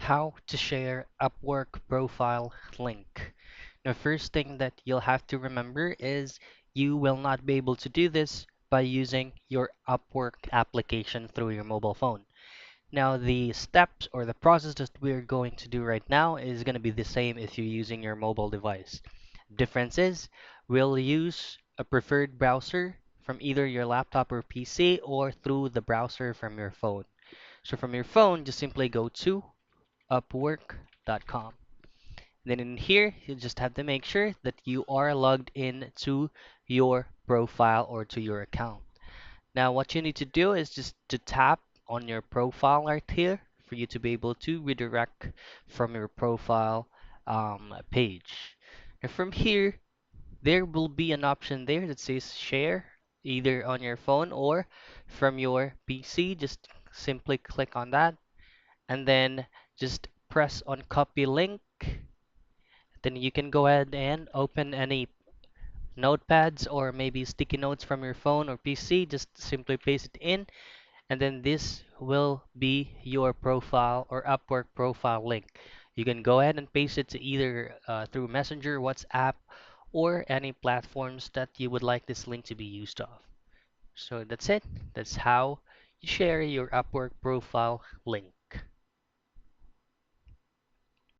how to share Upwork profile link. The first thing that you'll have to remember is you will not be able to do this by using your Upwork application through your mobile phone. Now, the steps or the process that we're going to do right now is going to be the same if you're using your mobile device. Difference is we'll use a preferred browser from either your laptop or PC or through the browser from your phone. So from your phone, just simply go to upwork.com. Then in here, you just have to make sure that you are logged in to your profile or to your account. Now, what you need to do is just to tap on your profile right here for you to be able to redirect from your profile page. And from here, there will be an option there that says share either on your phone or from your PC. Just simply click on that and then just press on copy link. Then you can go ahead and open any notepads or maybe sticky notes from your phone or PC. Just simply paste it in, and then this will be your profile or Upwork profile link. You can go ahead and paste it to either through Messenger, WhatsApp, or any platforms that you would like this link to be used of. So that's it. That's how you share your Upwork profile link.